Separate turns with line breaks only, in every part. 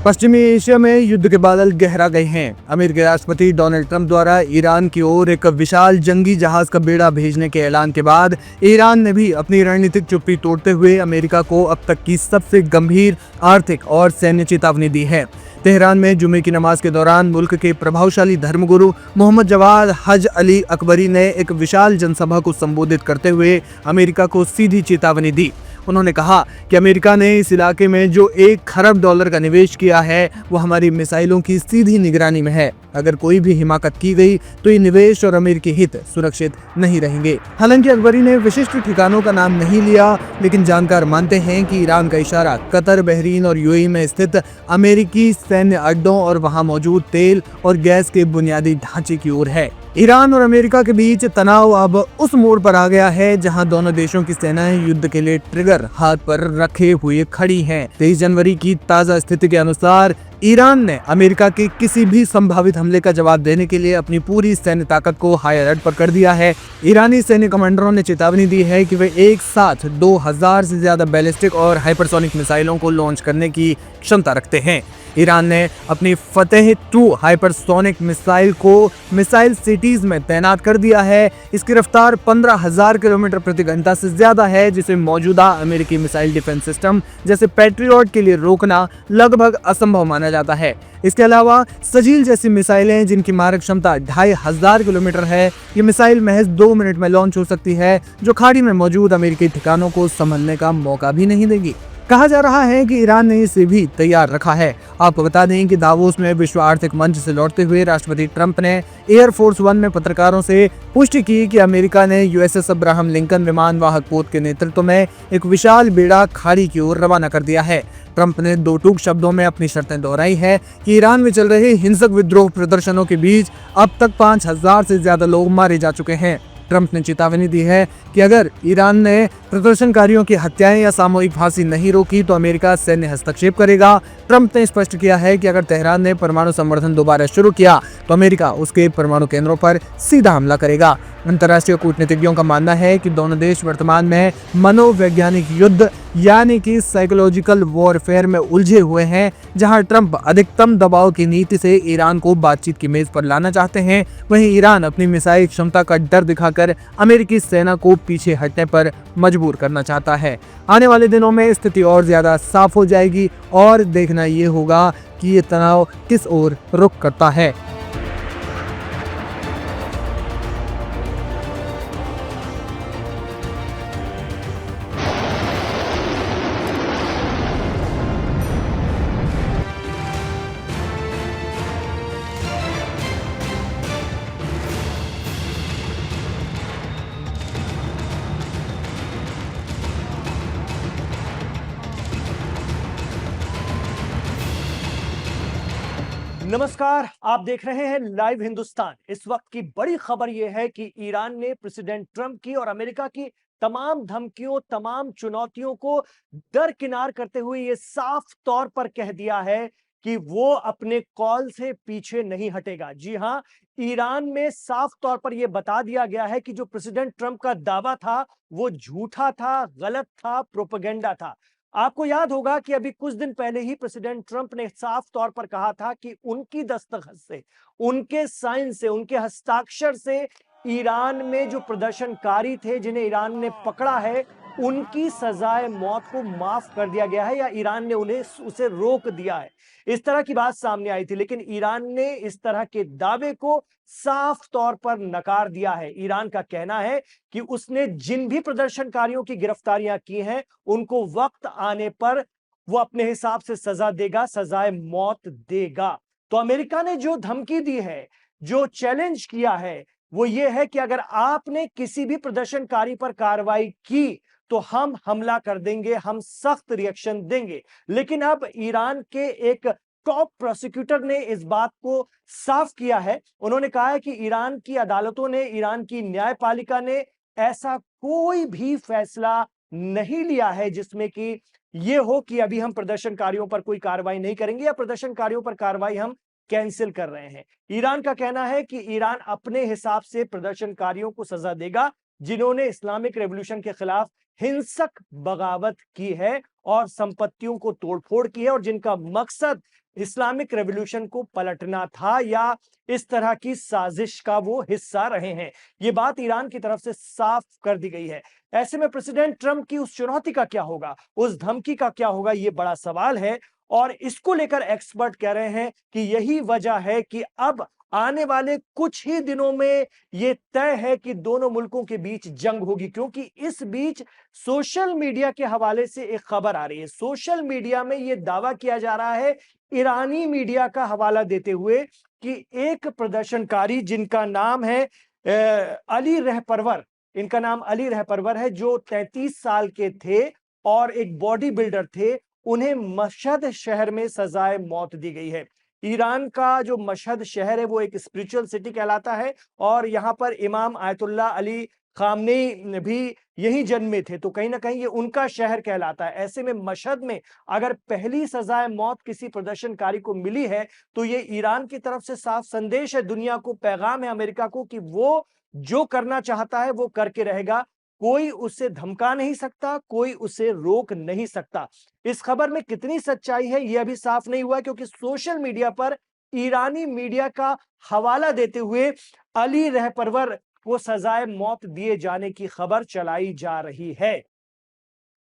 पश्चिमी एशिया में युद्ध के बादल गहरा गए हैं। अमेरिकी राष्ट्रपति डोनाल्ड ट्रंप द्वारा ईरान की ओर एक विशाल जंगी जहाज का बेड़ा भेजने के ऐलान के बाद ईरान ने भी अपनी रणनीतिक चुप्पी तोड़ते हुए अमेरिका को अब तक की सबसे गंभीर आर्थिक और सैन्य चेतावनी दी है। तेहरान में जुमे की नमाज के दौरान मुल्क के प्रभावशाली धर्मगुरु मोहम्मद जवाद हज अली अकबरी ने एक विशाल जनसभा को संबोधित करते हुए अमेरिका को सीधी चेतावनी दी। उन्होंने कहा कि अमेरिका ने इस इलाके में जो $1 खरब का निवेश किया है वो हमारी मिसाइलों की सीधी निगरानी में है। अगर कोई भी हिमाकत की गई तो ये निवेश और अमेरिकी हित सुरक्षित नहीं रहेंगे। हालांकि अकबरी ने विशिष्ट ठिकानों का नाम नहीं लिया, लेकिन जानकार मानते हैं कि ईरान का इशारा कतर, बहरीन और यूएई में स्थित अमेरिकी सैन्य अड्डों और वहां मौजूद तेल और गैस के बुनियादी ढांचे की ओर है। ईरान और अमेरिका के बीच तनाव अब उस मोड़ पर आ गया है जहां दोनों देशों की सेनाएं युद्ध के लिए ट्रिगर हाथ पर रखे हुए खड़ी हैं। 23 जनवरी की ताजा स्थिति के अनुसार ईरान ने अमेरिका के किसी भी संभावित हमले का जवाब देने के लिए अपनी पूरी सैन्य ताकत को हाई अलर्ट पर कर दिया है। ईरानी सैन्य कमांडरों ने चेतावनी दी है कि वे एक साथ 2000 से ज्यादा बैलिस्टिक और हाइपरसोनिक मिसाइलों को लॉन्च करने की क्षमता रखते हैं। ईरान ने अपनी फतेह 2 हाइपरसोनिक मिसाइल को मिसाइल सिटीज में तैनात कर दिया है। इसकी रफ्तार 15,000 किलोमीटर प्रति घंटा से ज्यादा है, जिसे मौजूदा अमेरिकी मिसाइल डिफेंस सिस्टम जैसे पैट्रियट के लिए रोकना लगभग असंभव माना जाता है। इसके अलावा सजील जैसी मिसाइलें जिनकी मारक क्षमता 2,500 किलोमीटर है, ये मिसाइल महज 2 मिनट में लॉन्च हो सकती है, जो खाड़ी में मौजूद अमेरिकी ठिकानों को संभलने का मौका भी नहीं देगी। कहा जा रहा है कि ईरान ने इसे भी तैयार रखा है। आपको बता दें कि दावोस में विश्व आर्थिक मंच से लौटते हुए राष्ट्रपति ट्रंप ने एयरफोर्स 1 में पत्रकारों से पुष्टि की कि अमेरिका ने यूएसएस अब्राहम लिंकन विमान वाहक पोत के नेतृत्व में एक विशाल बेड़ा खाड़ी की ओर रवाना कर दिया है। ट्रंप ने 2 टूक शब्दों में अपनी शर्तें दोहराई है कि ईरान में चल रहे हिंसक विद्रोह प्रदर्शनों के बीच अब तक 5,000 से ज्यादा लोग मारे जा चुके हैं। ट्रंप ने चेतावनी दी है कि अगर ईरान ने प्रदर्शनकारियों की हत्याएं या सामूहिक फांसी नहीं रोकी तो अमेरिका सैन्य हस्तक्षेप करेगा। ट्रंप ने स्पष्ट किया है कि अगर तेहरान ने परमाणु संवर्धन दोबारा शुरू किया तो अमेरिका उसके परमाणु केंद्रों पर सीधा हमला करेगा। अंतर्राष्ट्रीय कूटनीतिज्ञों का मानना है कि दोनों देश वर्तमान में मनोवैज्ञानिक युद्ध यानी कि साइकोलॉजिकल वॉरफेयर में उलझे हुए हैं, जहां ट्रंप अधिकतम दबाव की नीति से ईरान को बातचीत की मेज पर लाना चाहते हैं, वहीं ईरान अपनी मिसाइल क्षमता का डर दिखाकर अमेरिकी सेना को पीछे हटने पर मजबूर करना चाहता है। आने वाले दिनों में स्थिति और ज्यादा साफ हो जाएगी और देखना ये होगा कि ये तनाव किस ओर रुख करता है।
नमस्कार, आप देख रहे हैं लाइव हिंदुस्तान। इस वक्त की बड़ी खबर यह है कि ईरान ने प्रेसिडेंट ट्रंप की और अमेरिका की तमाम धमकियों, तमाम चुनौतियों को दरकिनार करते हुए यह साफ तौर पर कह दिया है कि वो अपने कॉल से पीछे नहीं हटेगा। जी हां, ईरान में साफ तौर पर यह बता दिया गया है कि जो प्रेसिडेंट ट्रंप का दावा था वो झूठा था, गलत था, प्रोपेगेंडा था। आपको याद होगा कि अभी कुछ दिन पहले ही प्रेसिडेंट ट्रंप ने साफ तौर पर कहा था कि उनकी दस्तखत से, उनके साइन से, उनके हस्ताक्षर से ईरान में जो प्रदर्शनकारी थे जिन्हें ईरान ने पकड़ा है, उनकी सजाए मौत को माफ कर दिया गया है या ईरान ने उन्हें उसे रोक दिया है। इस तरह की बात सामने आई थी, लेकिन ईरान ने इस तरह के दावे को साफ तौर पर नकार दिया है। ईरान का कहना है कि उसने जिन भी प्रदर्शनकारियों की गिरफ्तारियां की हैं, उनको वक्त आने पर वो अपने हिसाब से सजा देगा, सजाए मौत देगा। तो अमेरिका ने जो धमकी दी है, जो चैलेंज किया है, वो ये है कि अगर आपने किसी भी प्रदर्शनकारी पर कार्रवाई की तो हम हमला कर देंगे, हम सख्त रिएक्शन देंगे। लेकिन अब ईरान के एक टॉप प्रोसिक्यूटर ने इस बात को साफ किया है। उन्होंने कहा है कि ईरान की अदालतों ने, ईरान की न्यायपालिका ने ऐसा कोई भी फैसला नहीं लिया है जिसमें कि यह हो कि अभी हम प्रदर्शनकारियों पर कोई कार्रवाई नहीं करेंगे या प्रदर्शनकारियों पर कार्रवाई हम कैंसिल कर रहे हैं। ईरान का कहना है कि ईरान अपने हिसाब से प्रदर्शनकारियों को सजा देगा जिन्होंने इस्लामिक रेवोल्यूशन के खिलाफ हिंसक बगावत की है और संपत्तियों को तोड़फोड़ की है, और जिनका मकसद इस्लामिक रेवोल्यूशन को पलटना था या इस तरह की साजिश का वो हिस्सा रहे हैं। ये बात ईरान की तरफ से साफ कर दी गई है। ऐसे में प्रेसिडेंट ट्रंप की उस चुनौती का क्या होगा, उस धमकी का क्या होगा, ये बड़ा सवाल है। और इसको लेकर एक्सपर्ट कह रहे हैं कि यही वजह है कि अब आने वाले कुछ ही दिनों में यह तय है कि दोनों मुल्कों के बीच जंग होगी, क्योंकि इस बीच सोशल मीडिया के हवाले से एक खबर आ रही है। सोशल मीडिया में यह दावा किया जा रहा है, ईरानी मीडिया का हवाला देते हुए, कि एक प्रदर्शनकारी जिनका नाम है अली रहपरवर, इनका नाम अली रहपरवर है, जो 33 साल के थे और एक बॉडी बिल्डर थे, उन्हें मशहद शहर में सजाए मौत दी गई है। ईरान का जो मशहद शहर है वो एक स्पिरिचुअल सिटी कहलाता है और यहां पर इमाम आयतुल्लाह अली खामनेई भी यहीं जन्मे थे, तो कहीं ना कहीं ये उनका शहर कहलाता है। ऐसे में मशहद में अगर पहली सजाए मौत किसी प्रदर्शनकारी को मिली है, तो ये ईरान की तरफ से साफ संदेश है दुनिया को, पैगाम है अमेरिका को कि वो जो करना चाहता है वो करके रहेगा। कोई उसे धमका नहीं सकता, कोई उसे रोक नहीं सकता। इस खबर में कितनी सच्चाई है यह अभी साफ नहीं हुआ, क्योंकि सोशल मीडिया पर ईरानी मीडिया का हवाला देते हुए अली रहपरवर को सजाए मौत दिए जाने की खबर चलाई जा रही है।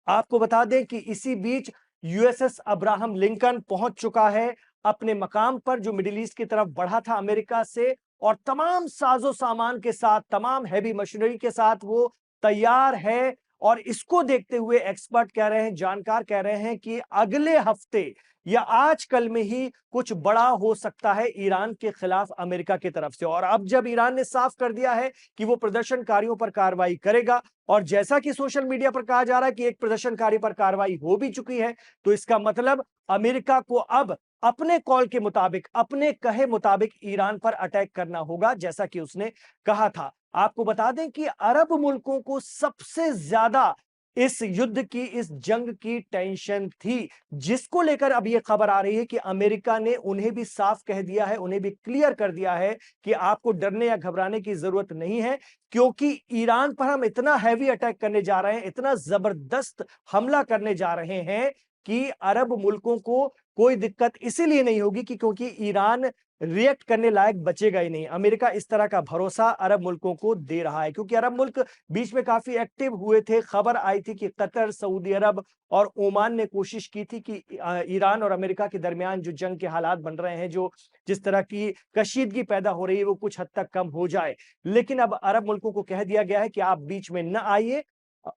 आपको बता दें कि इसी बीच यूएसएस अब्राहम लिंकन पहुंच चुका है अपने मकाम पर, जो मिडिल ईस्ट की तरफ बढ़ा था अमेरिका से, और तमाम साजो सामान के साथ, तमाम हैवी मशीनरी के साथ वो तैयार है। और इसको देखते हुए एक्सपर्ट कह रहे हैं, जानकार कह रहे हैं कि अगले हफ्ते या आजकल में ही कुछ बड़ा हो सकता है ईरान के खिलाफ अमेरिका की तरफ से। और अब जब ईरान ने साफ कर दिया है कि वो प्रदर्शनकारियों पर कार्रवाई करेगा, और जैसा कि सोशल मीडिया पर कहा जा रहा है कि एक प्रदर्शनकारी पर कार्रवाई हो भी चुकी है, तो इसका मतलब अमेरिका को अब अपने कॉल के मुताबिक, अपने कहे मुताबिक ईरान पर अटैक करना होगा, जैसा कि उसने कहा था। आपको बता दें कि अरब मुल्कों को सबसे ज्यादा इस युद्ध की, इस जंग की टेंशन थी, जिसको लेकर अब यह खबर आ रही है कि अमेरिका ने उन्हें भी साफ कह दिया है, उन्हें भी क्लियर कर दिया है कि आपको डरने या घबराने की जरूरत नहीं है, क्योंकि ईरान पर हम इतना हैवी अटैक करने जा रहे हैं, इतना जबरदस्त हमला करने जा रहे हैं कि अरब मुल्कों को कोई दिक्कत इसीलिए नहीं होगी कि क्योंकि ईरान रिएक्ट करने लायक बचेगा ही नहीं। अमेरिका इस तरह का भरोसा अरब मुल्कों को दे रहा है, क्योंकि अरब मुल्क बीच में काफी एक्टिव हुए थे। खबर आई थी कि कतर, सऊदी अरब और ओमान ने कोशिश की थी कि ईरान और अमेरिका के दरमियान जो जंग के हालात बन रहे हैं, जो जिस तरह की कशीदगी पैदा हो रही है, वो कुछ हद तक कम हो जाए। लेकिन अब अरब मुल्कों को कह दिया गया है कि आप बीच में न आइए,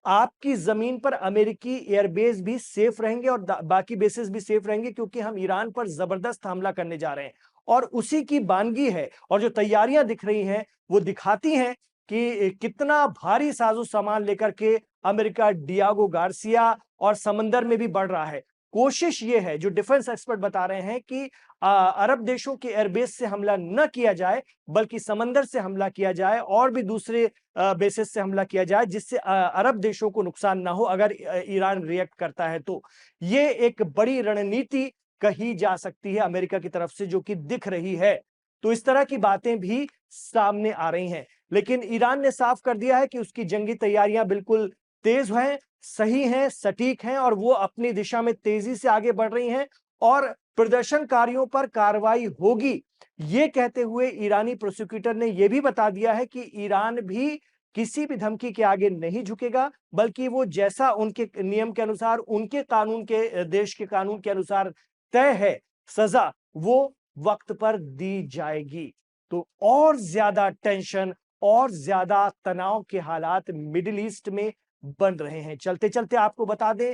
आपकी जमीन पर अमेरिकी एयरबेस भी सेफ रहेंगे और बाकी बेसेस भी सेफ रहेंगे, क्योंकि हम ईरान पर जबरदस्त हमला करने जा रहे हैं। और उसी की बानगी है, और जो तैयारियां दिख रही हैं वो दिखाती हैं कि कितना भारी साजो सामान लेकर के अमेरिका डियागो गार्सिया और समंदर में भी बढ़ रहा है। कोशिश ये है, जो डिफेंस एक्सपर्ट बता रहे हैं, कि अरब देशों के एयरबेस से हमला न किया जाए, बल्कि समंदर से हमला किया जाए और भी दूसरे बेसिस से हमला किया जाए, जिससे अरब देशों को नुकसान ना हो अगर ईरान रिएक्ट करता है तो। ये एक बड़ी रणनीति कही जा सकती है अमेरिका की तरफ से, जो कि दिख रही है। तो इस तरह की बातें भी सामने आ रही हैं, लेकिन ईरान ने साफ कर दिया है कि उसकी जंगी तैयारियां बिल्कुल तेज हैं, सही हैं, सटीक हैं, और वो अपनी दिशा में तेजी से आगे बढ़ रही हैं और प्रदर्शनकारियों पर कार्रवाई होगी। ये कहते हुए ईरानी प्रोसिक्यूटर ने यह भी बता दिया है कि ईरान भी किसी भी धमकी के आगे नहीं झुकेगा, बल्कि वो जैसा उनके नियम के अनुसार, उनके कानून के, देश के कानून के अनुसार तय है सजा, वो वक्त पर दी जाएगी। तो और ज्यादा टेंशन और ज्यादा तनाव के हालात मिडिल ईस्ट में बन रहे हैं। चलते चलते आपको बता दें,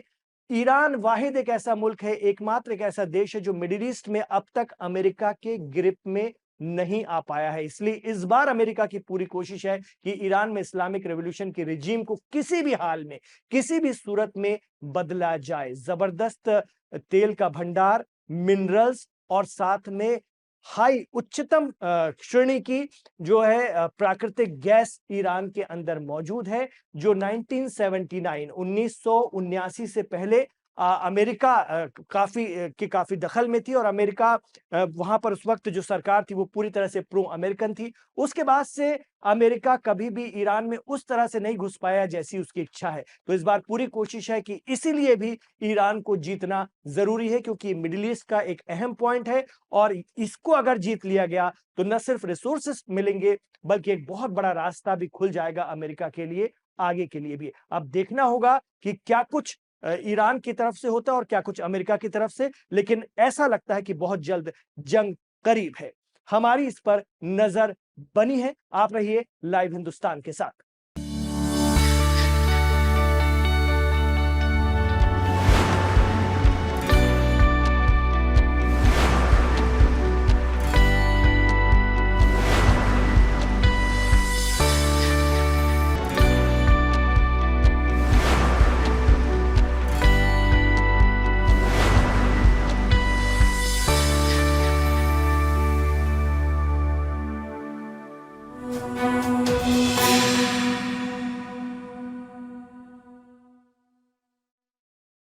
ईरान वाहिद एक ऐसा मुल्क है, एकमात्र एक ऐसा देश है जो मिडिल ईस्ट में अब तक अमेरिका के ग्रिप में नहीं आ पाया है। इसलिए इस बार अमेरिका की पूरी कोशिश है कि ईरान में इस्लामिक रेवोल्यूशन के रिजीम को किसी भी हाल में, किसी भी सूरत में बदला जाए। जबरदस्त तेल का भंडार, मिनरल्स और साथ में हाई, उच्चतम श्रेणी की जो है प्राकृतिक गैस ईरान के अंदर मौजूद है, जो 1979 1979 से पहले अमेरिका काफी दखल में थी और अमेरिका वहां पर उस वक्त जो सरकार थी वो पूरी तरह से प्रो अमेरिकन थी। उसके बाद से अमेरिका कभी भी ईरान में उस तरह से नहीं घुस पाया जैसी उसकी इच्छा है। तो इस बार पूरी कोशिश है कि इसीलिए भी ईरान को जीतना जरूरी है, क्योंकि मिडिल ईस्ट का एक अहम पॉइंट है और इसको अगर जीत लिया गया तो न सिर्फ रिसोर्सेस मिलेंगे बल्कि एक बहुत बड़ा रास्ता भी खुल जाएगा अमेरिका के लिए, आगे के लिए भी। अब देखना होगा कि क्या कुछ ईरान की तरफ से होता है और क्या कुछ अमेरिका की तरफ से, लेकिन ऐसा लगता है कि बहुत जल्द जंग करीब है। हमारी इस पर नजर बनी है। आप रहिए लाइव हिंदुस्तान के साथ।